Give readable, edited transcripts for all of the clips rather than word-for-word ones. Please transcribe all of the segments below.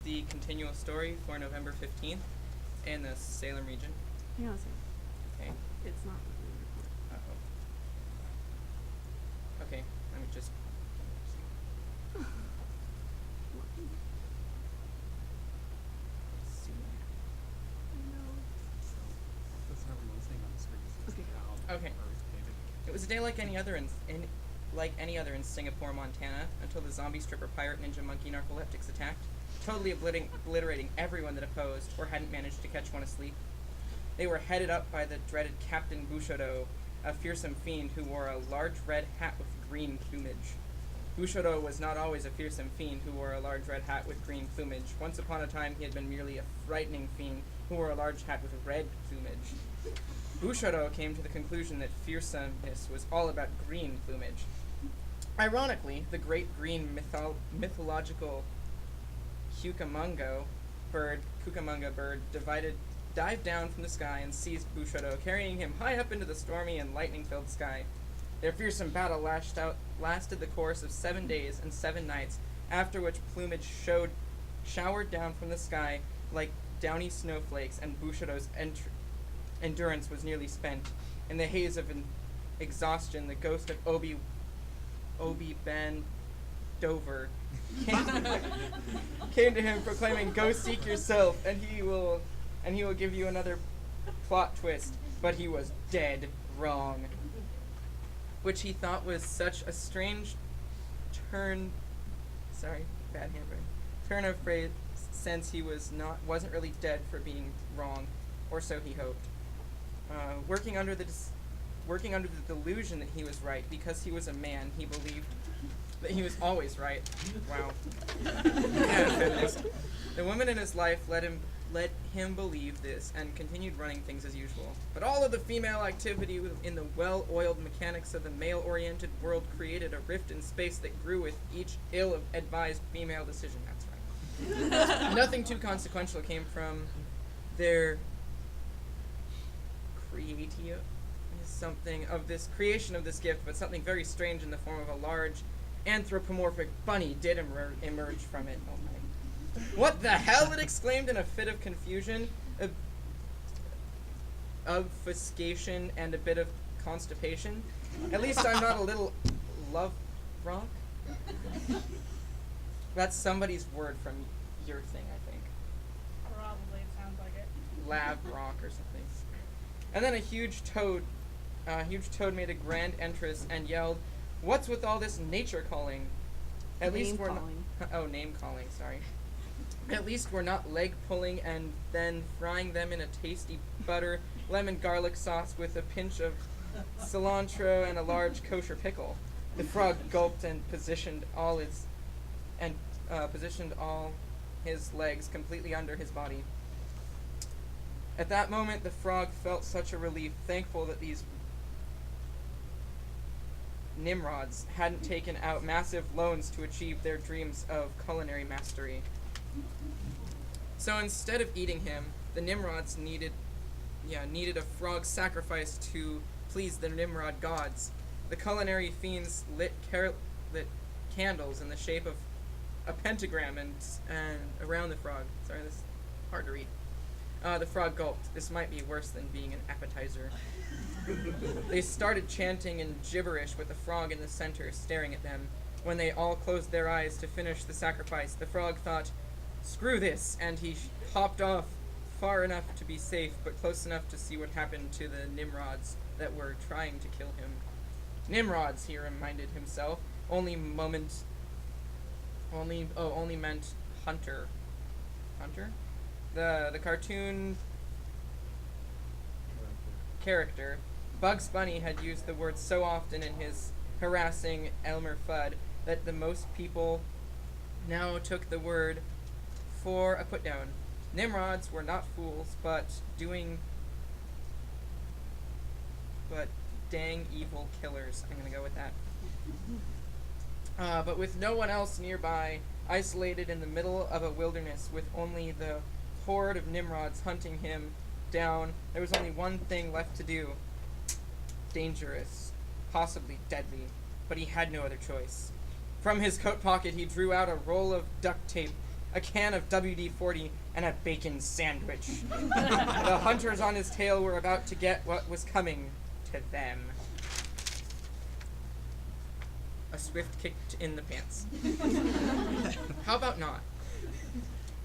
the Continual Story for November 15th in the Salem region. Hang on a second. Okay. It's not. Uh-oh. Okay, let me just... see. That's how we're listening on the screen. Okay. Okay. It was a day like any other in Singapore, Montana, until the zombie stripper pirate ninja monkey narcoleptics attacked, totally obliterating everyone that opposed or hadn't managed to catch one asleep. They were headed up by the dreaded Captain Bushido, a fearsome fiend who wore a large red hat with green plumage. Bushido was not always a fearsome fiend who wore a large red hat with green plumage. Once upon a time, he had been merely a frightening fiend who wore a large hat with red plumage. Bushido came to the conclusion that fearsomeness was all about green plumage. Ironically, the great green mythological Cucamonga bird dived down from the sky and seized Bushido, carrying him high up into the stormy and lightning-filled sky. Their fearsome battle lasted the course of 7 days and 7 nights, after which plumage showered down from the sky like downy snowflakes, and Bushido's endurance was nearly spent. In the haze of exhaustion, the ghost of Obi Ben Dover came to him, proclaiming, "Go seek yourself, and he will give you another plot twist." But he was dead wrong, which he thought was such a strange turn. Sorry, bad handwriting. Turn of phrase, since he wasn't really dead for being wrong, or so he hoped. Working under the delusion that he was right because he was a man, he believed that he was always right. Wow. The woman in his life let him believe this and continued running things as usual. But all of the female activity in the well-oiled mechanics of the male-oriented world created a rift in space that grew with each ill-advised female decision. That's right. Nothing too consequential came from their creation of this gift, but something very strange in the form of a large anthropomorphic bunny did emerge from it. Oh my. What the hell? It exclaimed in a fit of confusion, obfuscation, and a bit of constipation. At least I'm not a little love rock. That's somebody's word from your thing, I think. Probably, sounds like it. Lab rock or something. And then a huge toad made a grand entrance and yelled, "What's with all this nature calling? At least we're not name calling, sorry. At least we're not leg pulling and then frying them in a tasty butter, lemon garlic sauce with a pinch of cilantro and a large kosher pickle." The frog gulped and positioned all his legs completely under his body. At that moment, the frog felt such a relief, thankful that these Nimrods hadn't taken out massive loans to achieve their dreams of culinary mastery. So instead of eating him, the Nimrods needed a frog sacrifice to please the Nimrod gods. The culinary fiends lit candles in the shape of a pentagram and around the frog. Sorry, this is hard to read. The frog gulped. This might be worse than being an appetizer. They started chanting in gibberish with the frog in the center staring at them. When they all closed their eyes to finish the sacrifice, the frog thought, "Screw this," and he hopped off far enough to be safe, but close enough to see what happened to the Nimrods that were trying to kill him. Nimrods, he reminded himself, only meant Hunter. Hunter? The cartoon character, Bugs Bunny, had used the word so often in his harassing Elmer Fudd that the most people now took the word for a put-down. Nimrods were not fools, but dang evil killers. I'm gonna go with that. But with no one else nearby, isolated in the middle of a wilderness with only the horde of Nimrods hunting him down, there was only one thing left to do. Dangerous, possibly deadly, but he had no other choice. From his coat pocket he drew out a roll of duct tape a can of WD-40, and a bacon sandwich. The hunters on his tail were about to get what was coming to them. A swift kick in the pants. How about not?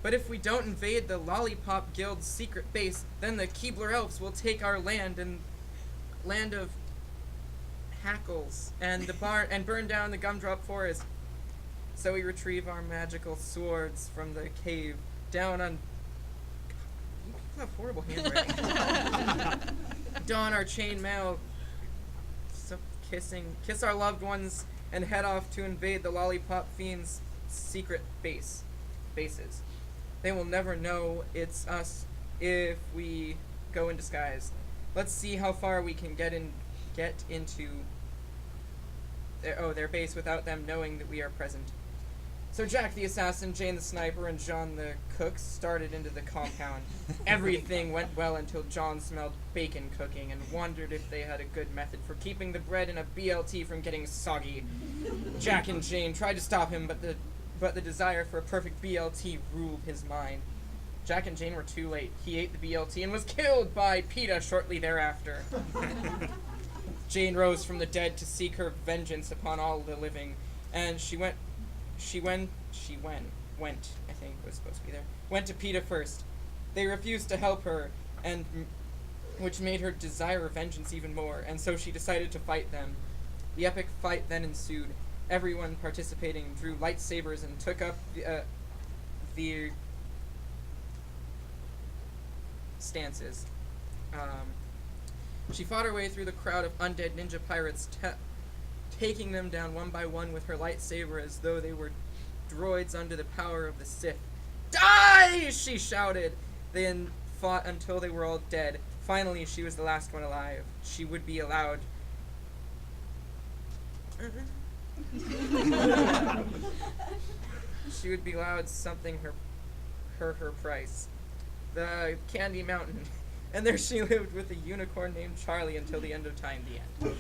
But if we don't invade the Lollipop Guild's secret base, then the Keebler Elves will take our land and land of hackles and the barn and burn down the gumdrop forest. So we retrieve our magical swords from the cave down on. You people have horrible handwriting. Don our chainmail. So kiss our loved ones, and head off to invade the Lollipop Fiend's secret bases. They will never know it's us if we go in disguise. Let's see how far we can get into their base without them knowing that we are present. So Jack the assassin, Jane the sniper, and John the cook started into the compound. Everything went well until John smelled bacon cooking and wondered if they had a good method for keeping the bread in a BLT from getting soggy. Jack and Jane tried to stop him, but the desire for a perfect BLT ruled his mind. Jack and Jane were too late. He ate the BLT and was killed by PETA shortly thereafter. Jane rose from the dead to seek her vengeance upon all the living, and went, I think was supposed to be there, went to PETA first. They refused to help her, and which made her desire vengeance even more, and so she decided to fight them. The epic fight then ensued. Everyone participating drew lightsabers and took up the stances. She fought her way through the crowd of undead ninja pirates, taking them down one by one with her lightsaber as though they were droids under the power of the Sith. Die! She shouted. Then fought until they were all dead. Finally, she was the last one alive. She would be allowed. She would be allowed something her price. The Candy Mountain. And there she lived with a unicorn named Charlie until the end of time, the end.